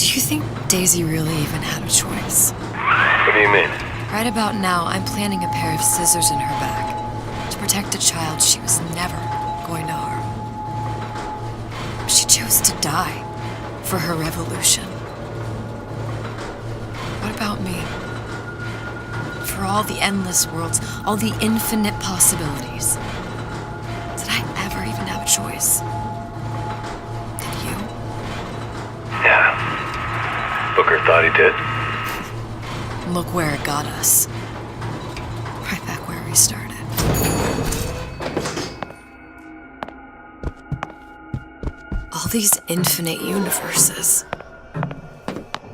Do you think Daisy really even had a choice? What do you mean? Right about now, I'm planting a pair of scissors in her back to protect a child she was never going to harm. She chose to die for her revolution. What about me? For all the endless worlds, all the infinite possibilities. Did I ever even have a choice? Did you? Yeah. Booker thought he did. Look where it got us. Right back where we started. All these infinite universes.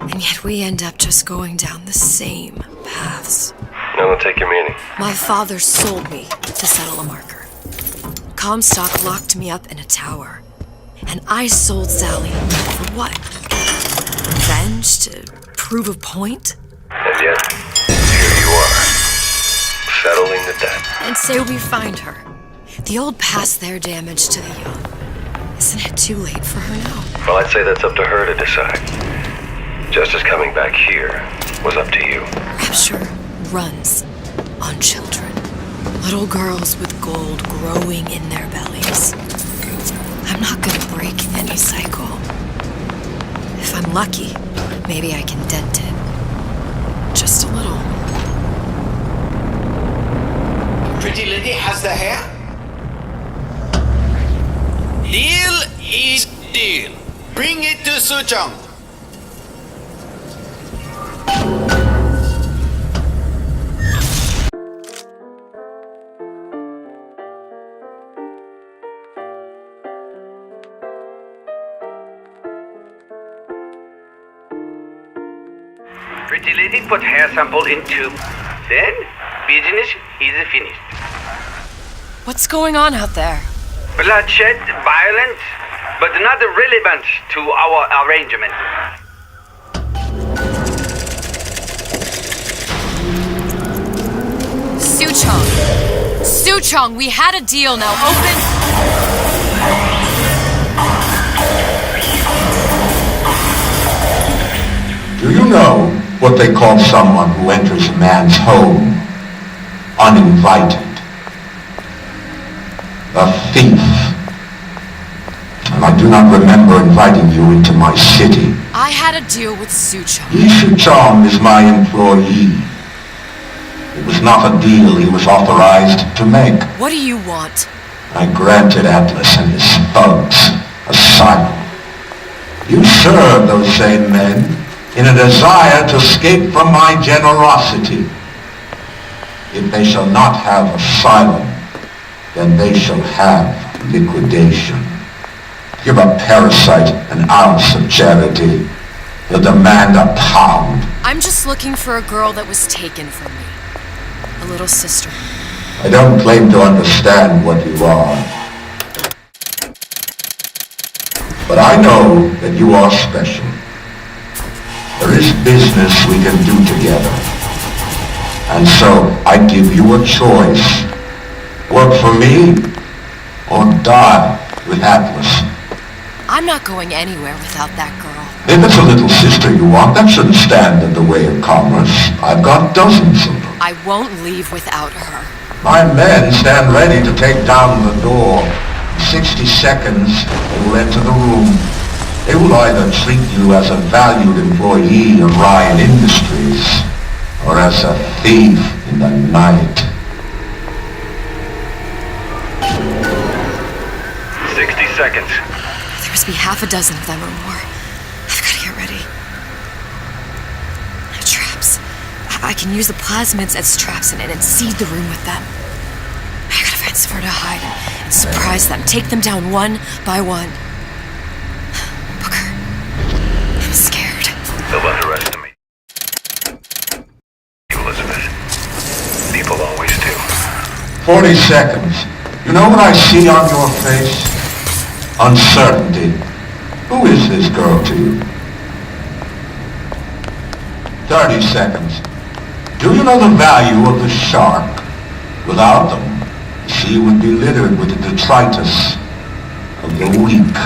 And yet we end up just going down the same paths. No, don't take your meaning. My father sold me to settle a marker. Comstock locked me up in a tower. And I sold Sally for what? Revenge? To prove a point? And yet, here you are, settling the debt. And say we find her. The old past their damage to the young. Isn't it too late for her now? Well, I'd say that's up to her to decide. Justice coming back here was up to you. Rapture runs on children. Little girls with gold growing in their bellies. I'm not gonna break any cycle. If I'm lucky, maybe I can dent it. Just a little. Pretty lady has the hair? Deal is deal. Bring it to Suchong. Pretty lady put hair sample in tube. Then, business is finished. What's going on out there? Bloodshed, violence, but not relevant to our arrangement. Suchong! Suchong, we had a deal, now open... Do you know what they call someone who enters a man's home uninvited? A thief. And I do not remember inviting you into my city. I had a deal with Suchong. Yi Chong is my employee. It was not a deal he was authorized to make. What do you want? I granted Atlas and his thugs asylum. You serve those same men in a desire to escape from my generosity. If they shall not have asylum, then they shall have liquidation. Give a parasite an ounce of charity. He'll demand a pound. I'm just looking for a girl that was taken from me. A little sister. I don't claim to understand what you are. But I know that you are special. There is business we can do together. And so I give you a choice. Work for me, or die with Atlas. I'm not going anywhere without that girl. If it's a little sister you want, that shouldn't stand in the way of commerce. I've got dozens of them. I won't leave without her. My men stand ready to take down the door. In 60 seconds, they will enter the room. They will either treat you as a valued employee of Ryan Industries, or as a thief in the night. 60 seconds. There must be half a dozen of them or more. I've got to get ready. Traps. I can use the plasmids as traps in it and seed the room with them. I gotta find somewhere to hide and surprise them. Take them down one by one. Booker, I'm scared. They'll underestimate you, Elizabeth. People always do. 40 seconds. You know what I see on your face? Uncertainty. Who is this girl to you? 30 seconds. Do you know the value of the shark? Without them, the sea would be littered with the detritus of the weak.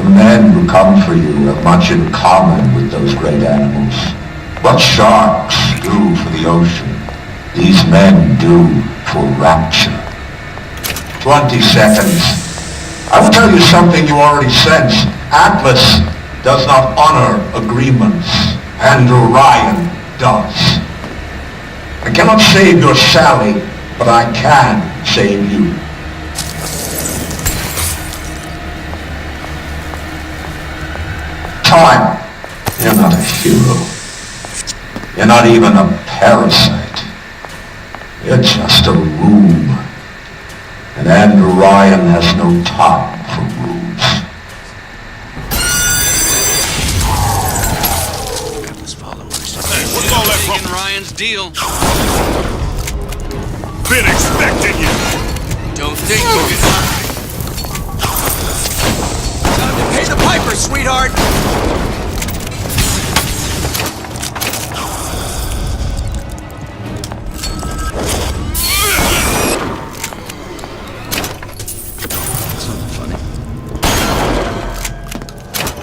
The men who come for you have much in common with those great animals. What sharks do for the ocean, these men do for rapture. 20 seconds. I will tell you something you already sense. Atlas does not honor agreements, and Orion does. I cannot save your Sally, but I can save you. Time. You're not a hero. You're not even a parasite. You're just a room. And Orion has no time for rooms. Hey, what's all that from? Ryan's deal. Been expecting you. Don't think you can hide. Time to pay the piper, sweetheart.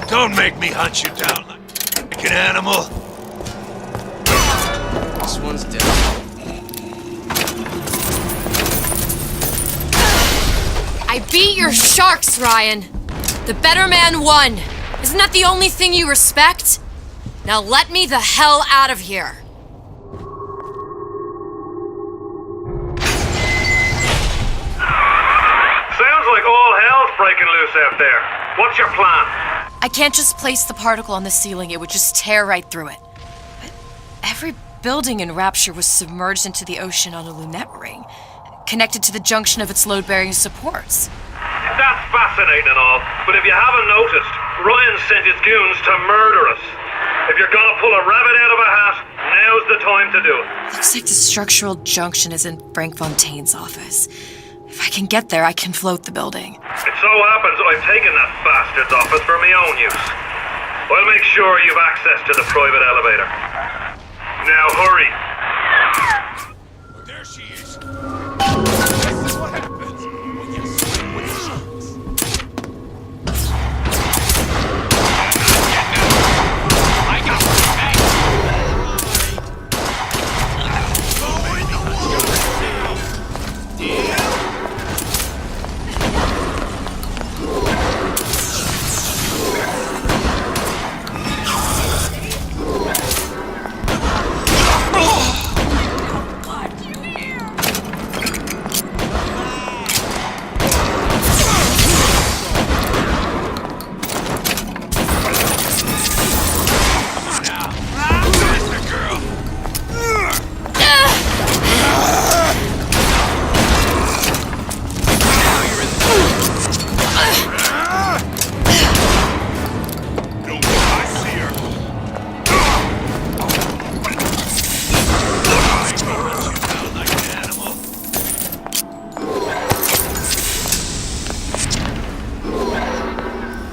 Don't make me hunt you down like an animal. This one's dead. I beat your sharks, Ryan. The better man won. Isn't that the only thing you respect? Now let me the hell out of here. Sounds like all hell's breaking loose out there. What's your plan? I can't just place the particle on the ceiling, it would just tear right through it. But every building in Rapture was submerged into the ocean on a lunette ring, connected to the junction of its load-bearing supports. That's fascinating and all, but if you haven't noticed, Ryan sent his goons to murder us. If you're gonna pull a rabbit out of a hat, now's the time to do it. Looks like the structural junction is in Frank Fontaine's office. If I can get there, I can float the building. It so happens I've taken that bastard's office for my own use. I'll make sure you've access to the private elevator. Now hurry. There she is. This is what happens when you swim with sharks. I got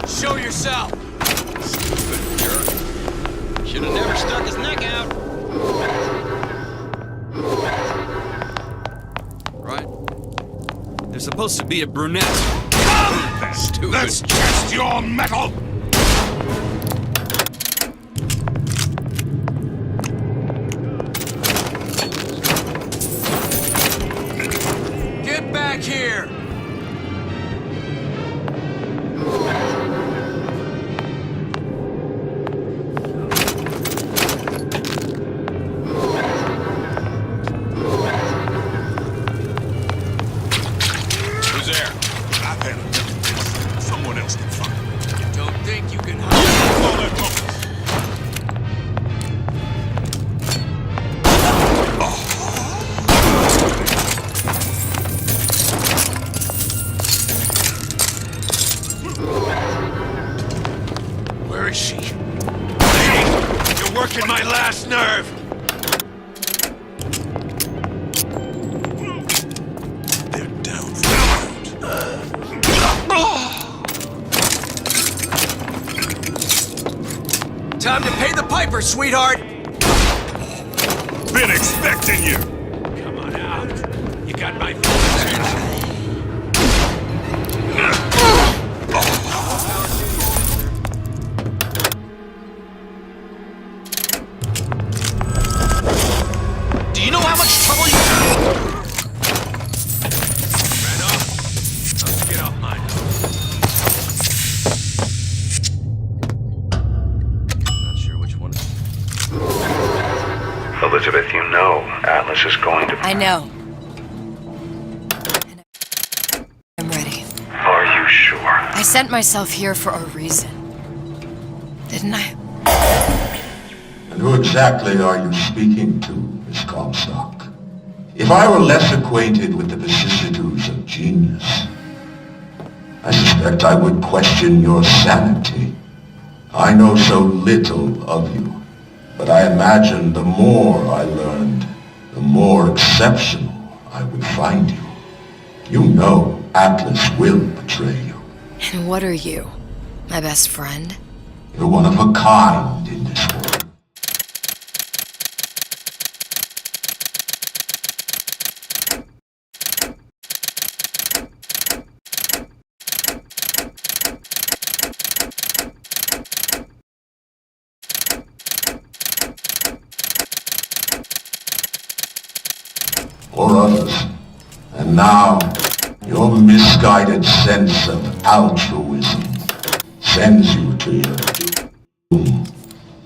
Show yourself. Stupid jerk. Should have never stuck his neck out. Right? There's supposed to be a brunette. Stupid. Let's test your metal. Get back here. Who's there? I've had enough. Someone else can find him. Don't think you can hide. All that focus. Where is she? Lady, you're working my last nerve. They're down for Time to pay the piper, sweetheart. Been expecting you. Come on out. You got my full attention. I know. And I'm ready. Are you sure? I sent myself here for a reason. Didn't I? And who exactly are you speaking to, Miss Comstock? If I were less acquainted with the vicissitudes of genius, I suspect I would question your sanity. I know so little of you, but I imagine the more I learned, the more exceptional I would find you. You know Atlas will betray you. And what are you? My best friend? You're one of a kind in this world. Or others. And now, your misguided sense of altruism sends you to your doom.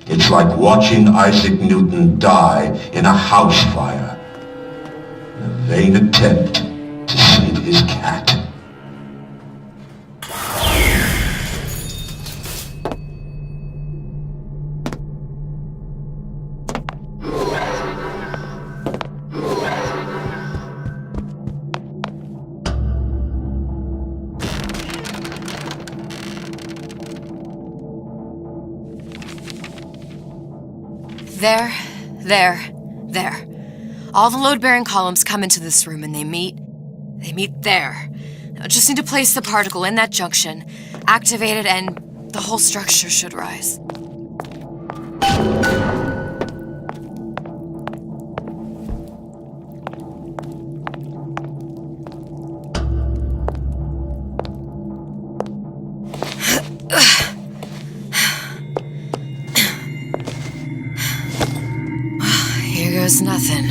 It's like watching Isaac Newton die in a house fire, in a vain attempt to save his cat. There. All the load-bearing columns come into this room and they meet there. I just need to place the particle in that junction, activate it, and the whole structure should rise. Here goes nothing.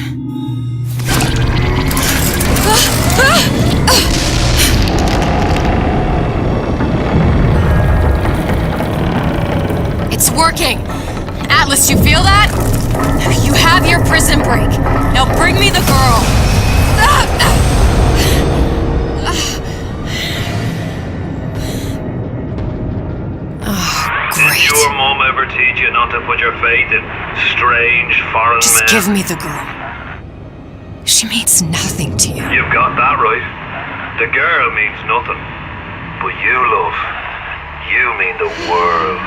It's working! Atlas, you feel that? You have your prison break. Now bring me the girl. Did your mom ever teach you not to put your faith in strange foreign Just men? give me the girl. She means nothing to you. You've got that right. The girl means nothing. But you, love, you mean the world.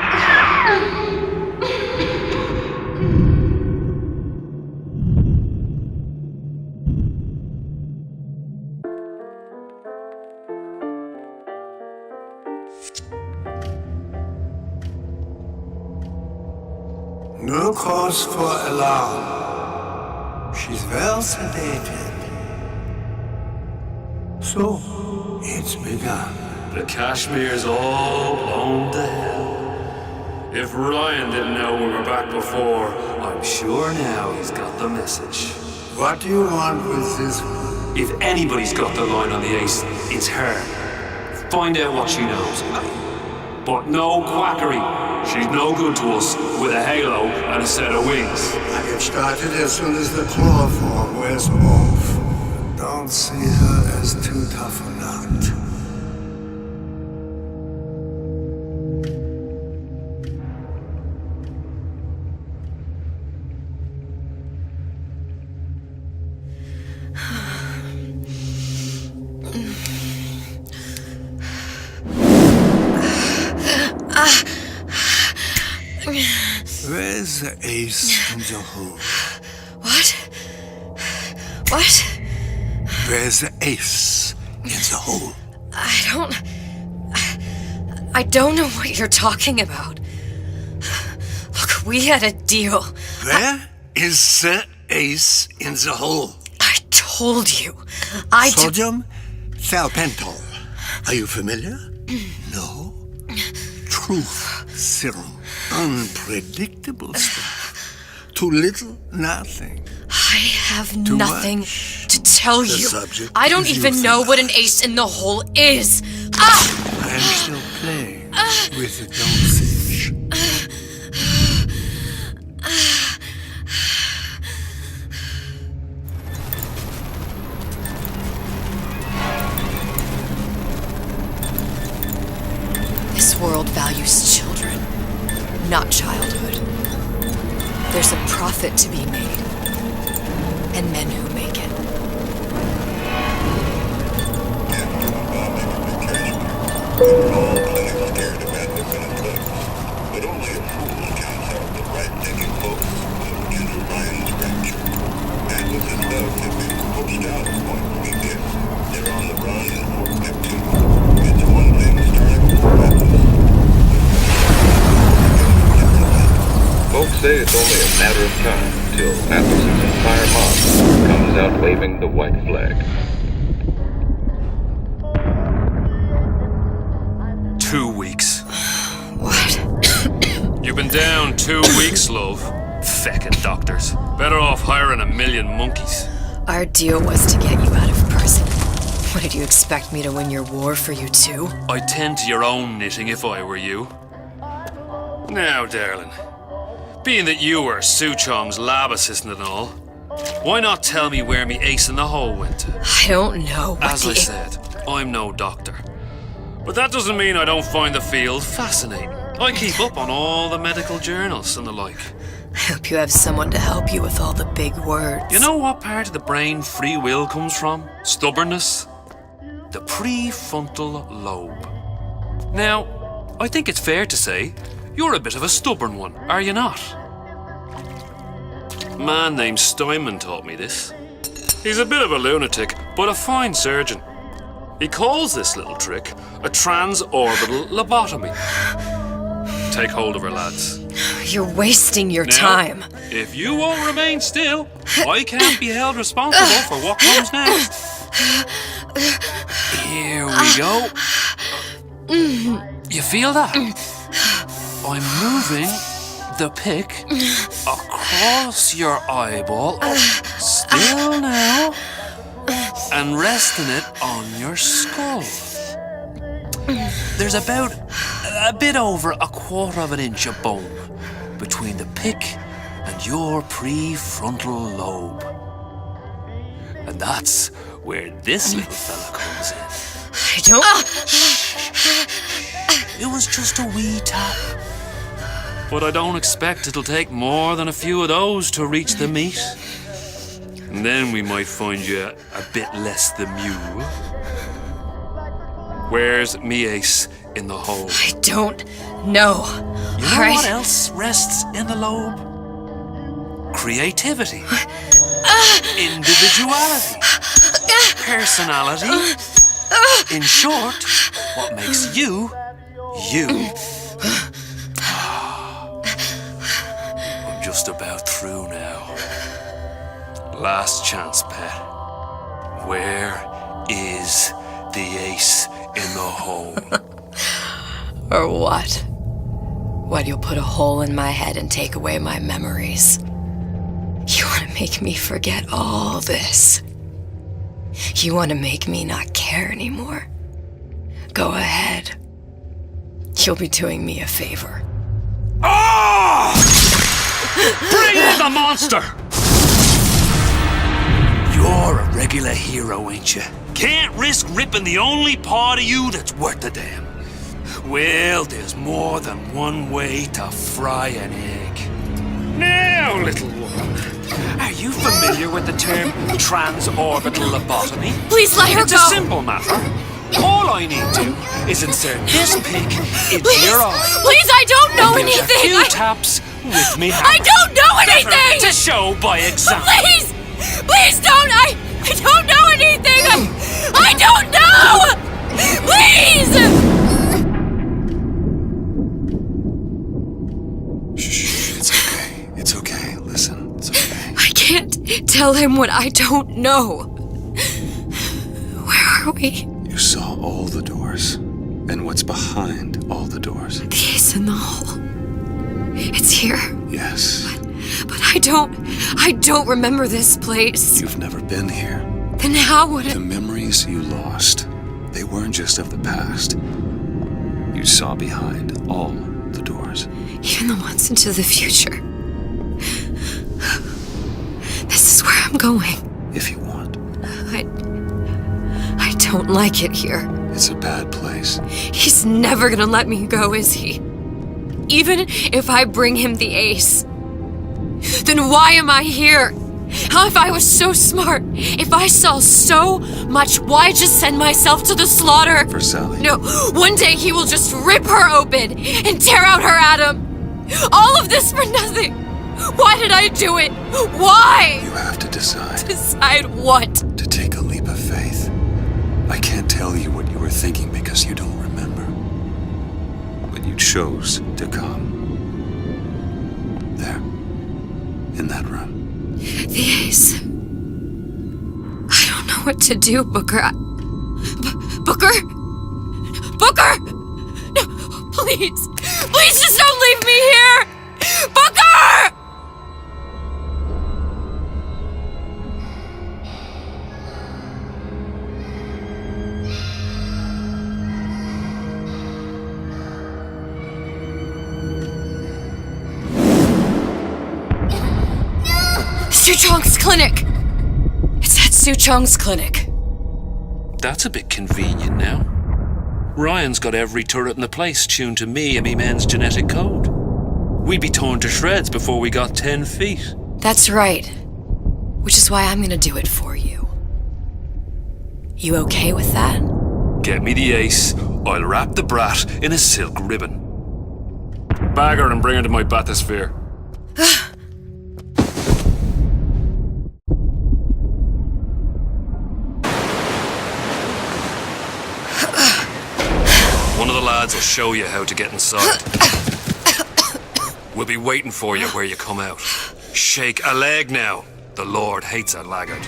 No cause for alarm. She's well sedated. So, it's begun. The Kashmir's all blown to hell. If Ryan didn't know we were back before, I'm sure now he's got the message. What do you want with this? If anybody's got the line on the ace, it's her. Find out what she knows. But no quackery. She's no good to us with a halo and a set of wings. I get started as soon as the chloroform wears off. Don't see her as too tough a nut. Where's the ace in the hole? What? Where's the ace in the hole? I don't know what you're talking about. Look, we had a deal. Where is the ace in the hole? I told you. Sodium thiopental. Are you familiar? No? Truth serum. Unpredictable stuff. Too little, nothing. I have Too nothing much. to tell The you. subject I don't is even know what an ace in the hole is. I am still playing with the dosage. world values children, not childhood. There's a profit to be made, and men who make it. But only a fool counts out the right-thinking folks who enter Ryan's rapture. And with his love have been pushed out of what we did. They're on the run in Fort Neptune. It's one thing starting with weapons. Folks say it's only a matter of time till Atlas's entire mob comes out waving the white flag. 2 weeks. What? You've been down 2 weeks, love. Feckin' doctors. Better off hiring 1,000,000 monkeys. Our deal was to get you out of prison. What, did you expect me to win your war for you too? I'd tend to your own knitting if I were you. Now, darling, being that you were Su Chong's lab assistant and all, why not tell me where me ace in the hole went to? I don't know. As I said, I'm no doctor. But that doesn't mean I don't find the field fascinating. I keep up on all the medical journals and the like. I hope you have someone to help you with all the big words. You know what part of the brain free will comes from? Stubbornness? The prefrontal lobe. Now, I think it's fair to say you're a bit of a stubborn one, are you not? A man named Steinman taught me this. He's a bit of a lunatic, but a fine surgeon. He calls this little trick a transorbital lobotomy. Take hold of her, lads. You're wasting your Now, time. If you won't remain still, I can't be held responsible for what comes next. Here we go. You feel that? I'm moving the pick across your eyeball, still now, and resting it on your skull. There's about a bit over 1/4 of an inch of bone between the pick and your prefrontal lobe. And that's where this little fella comes in. I don't... It was just a wee tap. But I don't expect it'll take more than a few of those to reach the meat. And then we might find you a bit less the mule. Where's me ace in the hole? I don't know. You know what else rests in the lobe? Creativity. Individuality. Personality. In short, what makes you, you. I'm just about through now. Last chance, pet. Where is the ace in the hole? Or what? What, you'll put a hole in my head and take away my memories? You want to make me forget all this? You want to make me not care anymore? Go ahead. You'll be doing me a favor. Ah! Bring in the monster! You're a regular hero, ain't you? Can't risk ripping the only part of you that's worth a damn. Well, there's more than one way to fry an egg. Now, little woman, are you familiar with the term transorbital lobotomy? Please let her It's go! a simple matter. All I need to is insert this pick into your eye. Please, I don't know And there's anything! a few taps with me hammer. I don't know anything! To show by example. Please! Please don't! I don't know anything! I don't know! Please! Shh, it's okay. It's okay. Listen, it's okay. I can't tell him what I don't know. Where are we? You saw all the doors, and what's behind all the doors. The ace in the hole. It's here. Yes, But I don't remember this place. you've never been here. Then how would The it... memories you lost, they weren't just of the past. You saw behind all the doors. Even the ones into the future. This is where I'm going. If you want. I don't like it here. It's a bad place. He's never gonna let me go, is he? Even if I bring him the ace. Then why am I here? How if I was so smart? If I saw so much, why just send myself to the slaughter? For Sally. No, one day he will just rip her open and tear out her atom. All of this for nothing. Why did I do it? Why? You have to decide. Decide what? To take a leap of faith. I can't tell you what you were thinking because you don't remember. But you chose to come. There. In that room. The ace. I don't know what to do, Booker. Booker? Booker! No, please. Please just don't leave me here! Booker! Suchong's clinic! It's at Suchong's clinic. That's a bit convenient now. Ryan's got every turret in the place tuned to me and me men's genetic code. We'd be torn to shreds before we got 10 feet. That's right. Which is why I'm gonna do it for you. You okay with that? Get me the ace, I'll wrap the brat in a silk ribbon. Bag her and bring her to my bathysphere. One of the lads will show you how to get inside. We'll be waiting for you where you come out. Shake a leg now. The Lord hates a laggard.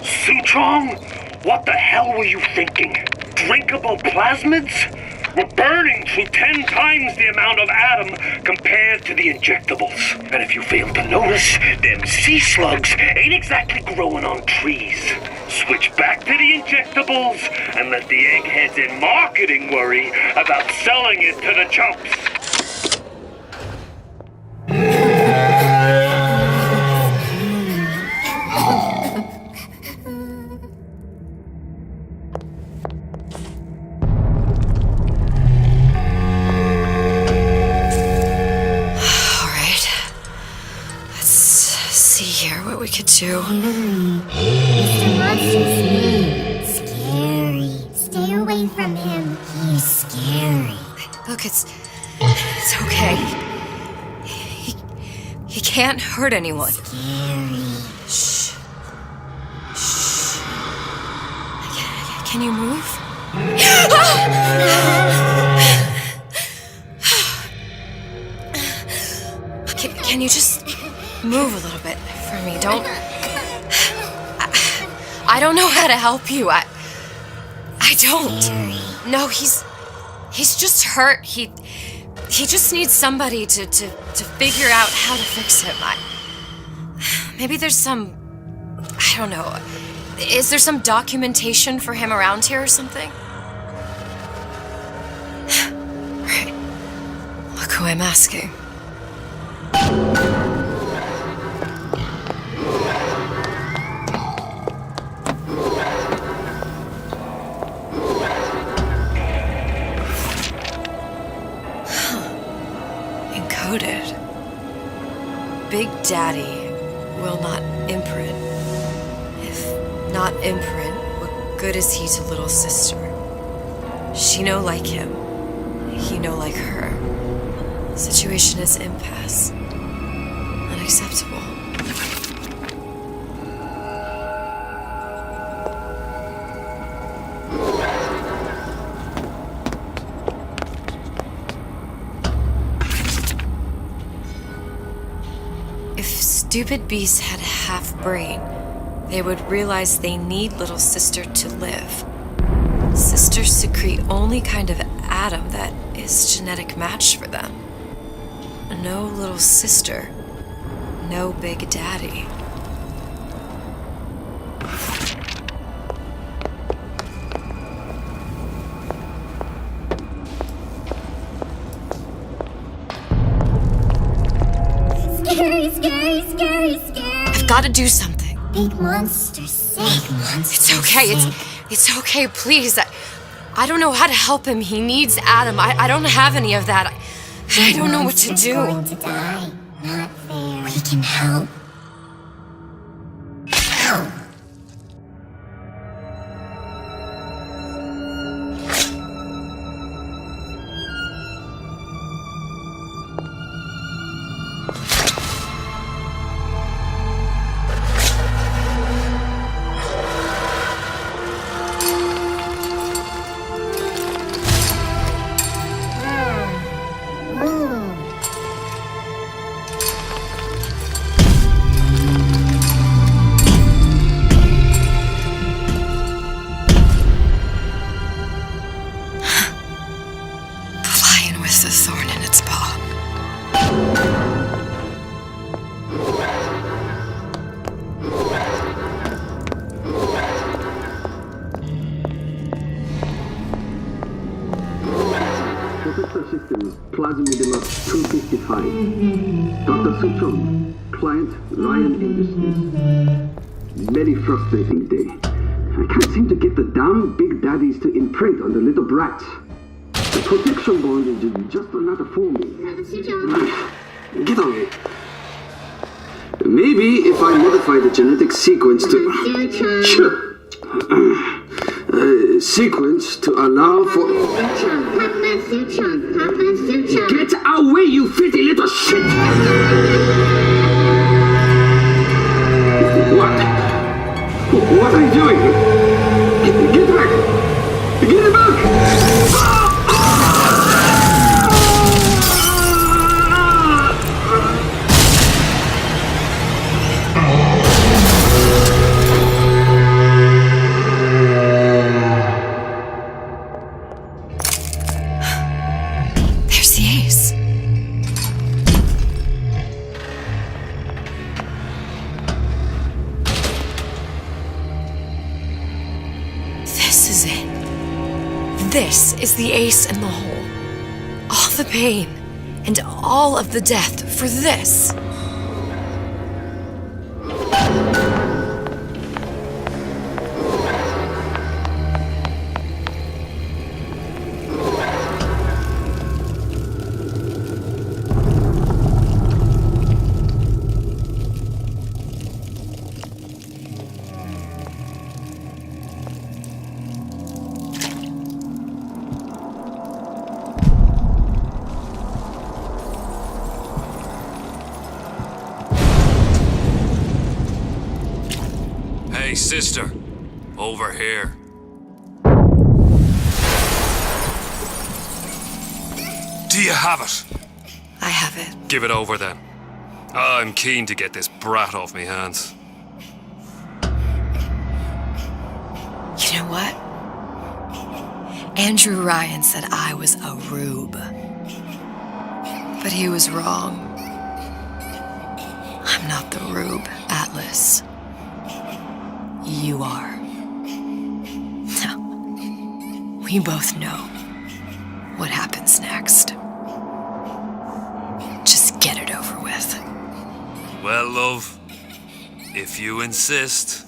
Suchong, what the hell were you thinking? Drinkable plasmids? We're burning through 10 times the amount of atom compared to the injectables. And if you fail to notice, them sea slugs ain't exactly growing on trees. Switch back to the injectables and let the eggheads in marketing worry about selling it to the chumps. We could do. Mr. Monster's mean. Scary. Stay away from him. He's scary. Look, it's okay. He can't hurt anyone. Scary. Shh. Shh. Can you move? Can you just move a little bit for me? Don't. I don't know how to help you. I don't. No, he's just hurt. He just needs somebody to figure out how to fix him. Maybe there's some. I don't know. Is there some documentation for him around here or something? Right. Look who I'm asking. Encoded. Big Daddy will not imprint. If not imprint, what good is he to little sister? She no like him. He no like her. Situation is impasse. Unacceptable. If stupid beasts had half brain, they would realize they need little sister to live. Sisters secrete only kind of atom that is genetic match for them. No little sister, no Big Daddy. gotta do something. Big monster, sick monster. It's okay. It's okay, please. I don't know how to help him. He needs Adam. I don't have any of that. I don't know what to Monster's do. going to die. Not fair. We can help. Help. Flying with the thorn in its paw. Protector systems, plasmid loss 255. Dr. Suchong, client Ryan Industries. Very frustrating day. I can't seem to get the damn big daddies to imprint on the little brats. The protection bond is just another forming. Get on it. Maybe if I modify the genetic sequence to... Sure. Sequence to allow for... Get away, you filthy little shit! What are you doing? Get back! Get back! There's the ace. This is it. This is the ace in the hole. All the pain and all of the death for this. Hey, sister. Over here. Do you have it? I have it. Give it over then. I'm keen to get this brat off me hands. You know what? Andrew Ryan said I was a rube. But he was wrong. I'm not the rube, Atlas. You are. Now, we both know what happens next. Just get it over with. Well, love, if you insist.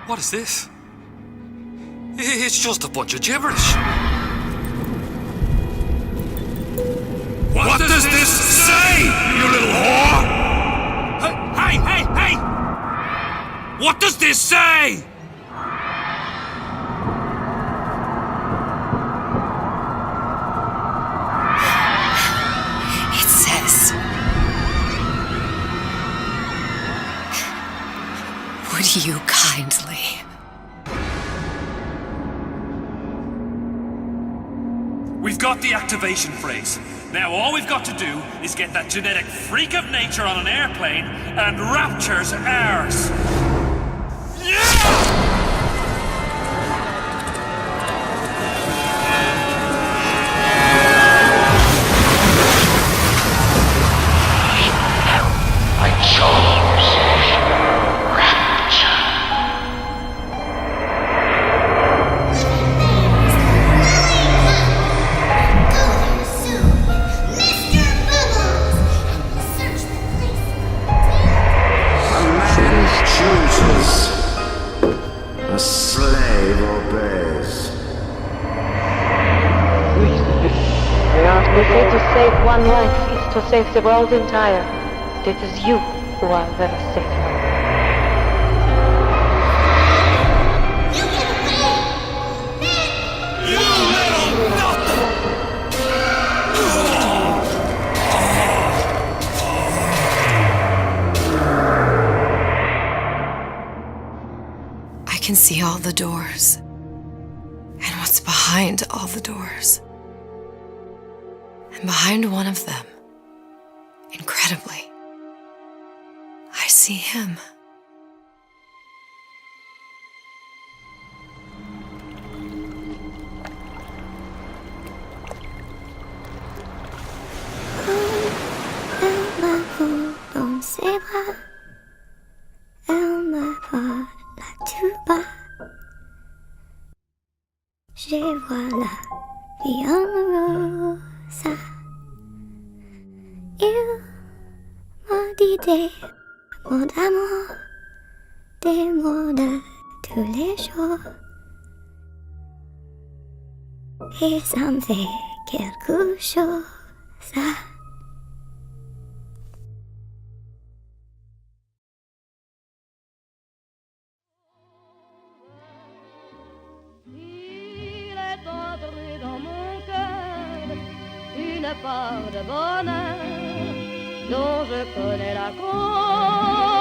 What is this? It's just a bunch of gibberish. What does this say, you little whore? Hey! What does this say? It says, would you kindly? We've got the activation phrase. Now all we've got to do is get that genetic freak of nature on an airplane, and Rapture's ours. Yeah! One life is to save the world entire. It is you who are the savior. You little nothing! I can see all the doors. And what's behind all the doors. And behind one of them, incredibly, I see him. Elle m'avoue dans ses bras, elle me vole la tuba. Je vois la vie en rose. Il m'a dit des mots d'amour, des mots de tous les jours. Et ça me fait quelque chose. Il est entré dans mon cœur une part de bonheur dont je connais la cause.